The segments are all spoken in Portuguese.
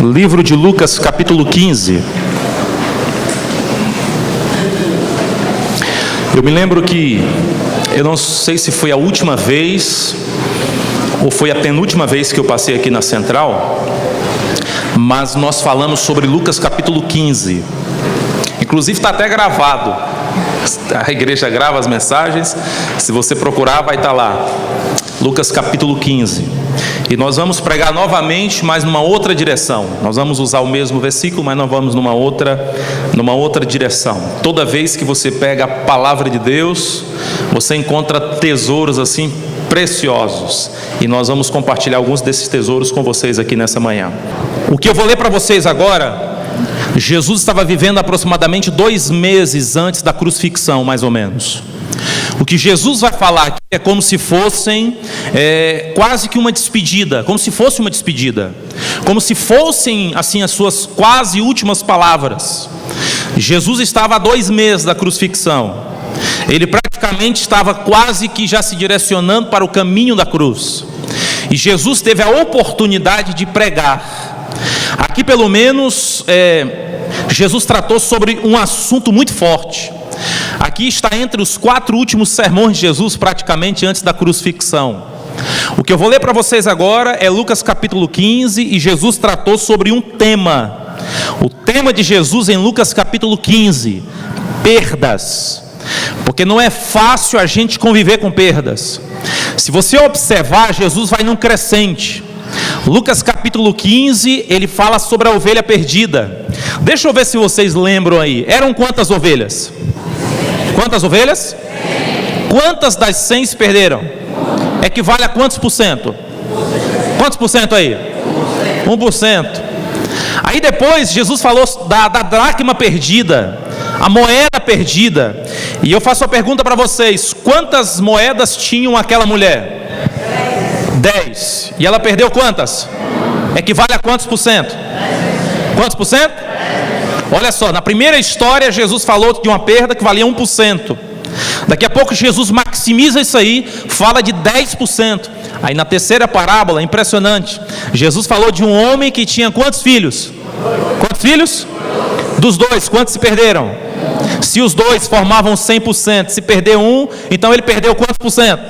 Livro de Lucas, capítulo 15. Eu me lembro que, eu não sei se foi a última vez, ou foi a penúltima vez que eu passei aqui na Central, mas nós falamos sobre Lucas capítulo 15. Inclusive está até gravado. A igreja grava as mensagens, se você procurar vai estar lá. Lucas capítulo 15. E nós vamos pregar novamente, mas numa outra direção. Nós vamos usar o mesmo versículo, mas nós vamos numa outra direção. Toda vez que você pega a palavra de Deus, você encontra tesouros assim preciosos. E nós vamos compartilhar alguns desses tesouros com vocês aqui nessa manhã. O que eu vou ler para vocês agora, Jesus estava vivendo aproximadamente 2 meses antes da crucifixão, mais ou menos. O que Jesus vai falar aqui é como se fossem quase que uma despedida, como se fosse uma despedida, como se fossem assim as suas quase últimas palavras. Jesus estava há 2 meses da crucifixão. Ele praticamente estava quase que já se direcionando para o caminho da cruz. E Jesus teve a oportunidade de pregar. Aqui pelo menos Jesus tratou sobre um assunto muito forte. Aqui está entre os 4 últimos sermões de Jesus, praticamente antes da crucifixão. O que eu vou ler para vocês agora é Lucas capítulo 15, e Jesus tratou sobre um tema. O tema de Jesus em Lucas capítulo 15, perdas. Porque não é fácil a gente conviver com perdas. Se você observar, Jesus vai num crescente. Lucas capítulo 15, ele fala sobre a ovelha perdida. Deixa eu ver se vocês lembram aí. Eram quantas ovelhas? Quantas ovelhas? Quantas das 100 se perderam? Equivale a quantos por cento? Quantos por cento aí? 1%. Aí depois Jesus falou da dracma perdida, a moeda perdida. E eu faço a pergunta para vocês: quantas moedas tinham aquela mulher? 10. E ela perdeu quantas? Equivale a quantos por cento? Quantos por cento? Olha só, na primeira história Jesus falou de uma perda que valia 1%. Daqui a pouco Jesus maximiza isso aí, fala de 10%. Aí na terceira parábola, impressionante, Jesus falou de um homem que tinha quantos filhos? Quantos filhos? Dos 2, quantos se perderam? Se os 2 formavam 100%, se perder 1, então ele perdeu quantos por cento?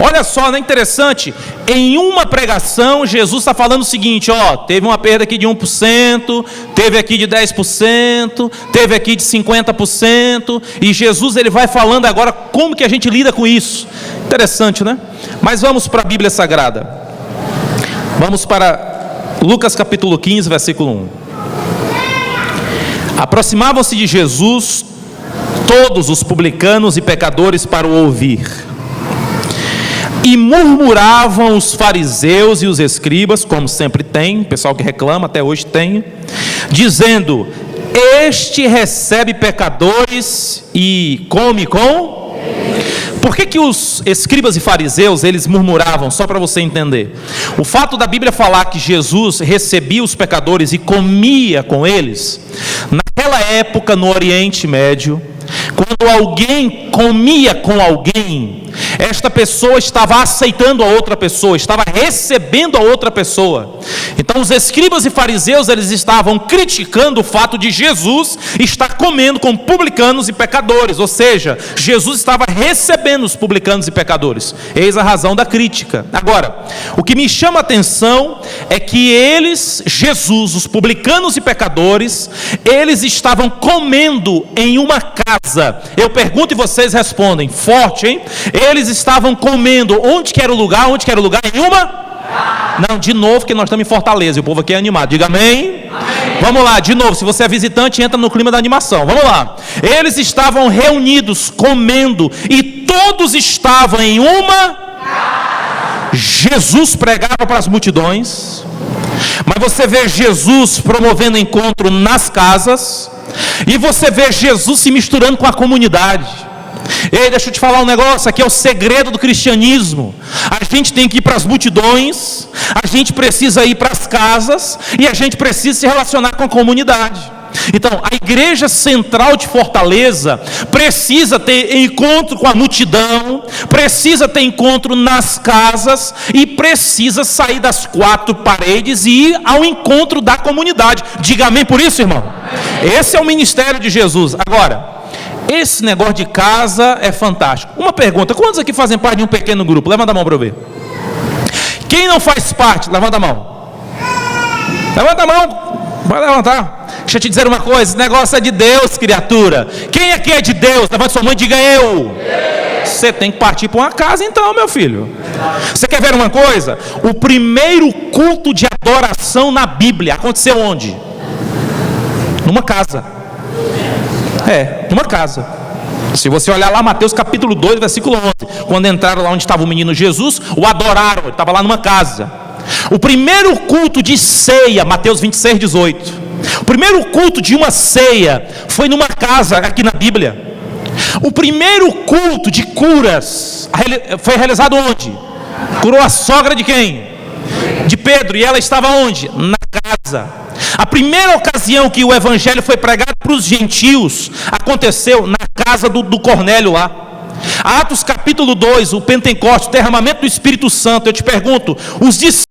Olha só, não é interessante? Em uma pregação, Jesus está falando o seguinte: teve uma perda aqui de 1%, teve aqui de 10%, teve aqui de 50%, e Jesus ele vai falando agora como que a gente lida com isso. Interessante, né? Mas vamos para a Bíblia Sagrada. Vamos para Lucas capítulo 15, versículo 1. Aproximavam-se de Jesus todos os publicanos e pecadores para o ouvir. E murmuravam os fariseus e os escribas, como sempre tem, pessoal que reclama, até hoje tem, dizendo: este recebe pecadores e come com... Por que os escribas e fariseus, eles murmuravam? Só para você entender. O fato da Bíblia falar que Jesus recebia os pecadores e comia com eles, naquela época no Oriente Médio, quando alguém comia com alguém, esta pessoa estava aceitando a outra pessoa, estava recebendo a outra pessoa. Então os escribas e fariseus, eles estavam criticando o fato de Jesus estar comendo com publicanos e pecadores, ou seja, Jesus estava recebendo os publicanos e pecadores. Eis a razão da crítica. Agora, o que me chama a atenção é que eles, Jesus, os publicanos e pecadores, eles estavam comendo em uma casa. Eu pergunto e vocês respondem, forte, hein? Eles estavam comendo, onde que era o lugar? Onde que era o lugar? Em uma? Não, de novo, que nós estamos em Fortaleza, e o povo aqui é animado, diga amém. Vamos lá, de novo, se você é visitante, entra no clima da animação, vamos lá. Eles estavam reunidos, comendo, e todos estavam em uma? Jesus pregava para as multidões, mas você vê Jesus promovendo encontro nas casas, e você vê Jesus se misturando com a comunidade. Ei, deixa eu te falar um negócio, aqui é o segredo do cristianismo. A gente tem que ir para as multidões, a gente precisa ir para as casas, e a gente precisa se relacionar com a comunidade. Então, a igreja central de Fortaleza precisa ter encontro com a multidão, precisa ter encontro nas casas e precisa sair das quatro paredes e ir ao encontro da comunidade. Diga amém por isso, irmão? Esse é o ministério de Jesus. Agora, esse negócio de casa é fantástico. Uma pergunta: quantos aqui fazem parte de um pequeno grupo? Levanta a mão para eu ver. Quem não faz parte? Levanta a mão. Levanta a mão. Vai levantar. Deixa eu te dizer uma coisa: esse negócio é de Deus, criatura. Quem aqui é de Deus? Levanta sua mão e diga eu. Você tem que partir para uma casa então, meu filho. Você quer ver uma coisa? O primeiro culto de adoração na Bíblia aconteceu onde? Numa casa. Numa casa. Se você olhar lá, Mateus capítulo 2, versículo 11, quando entraram lá onde estava o menino Jesus, o adoraram, ele estava lá numa casa. O primeiro culto de ceia, Mateus 26, 18, o primeiro culto de uma ceia foi numa casa aqui na Bíblia. O primeiro culto de curas foi realizado onde? Curou a sogra de quem? De Pedro, e ela estava onde? Na casa. A primeira ocasião que o evangelho foi pregado para os gentios aconteceu na casa do Cornélio lá. Atos capítulo 2, o Pentecostes, o derramamento do Espírito Santo. Eu te pergunto, os discípulos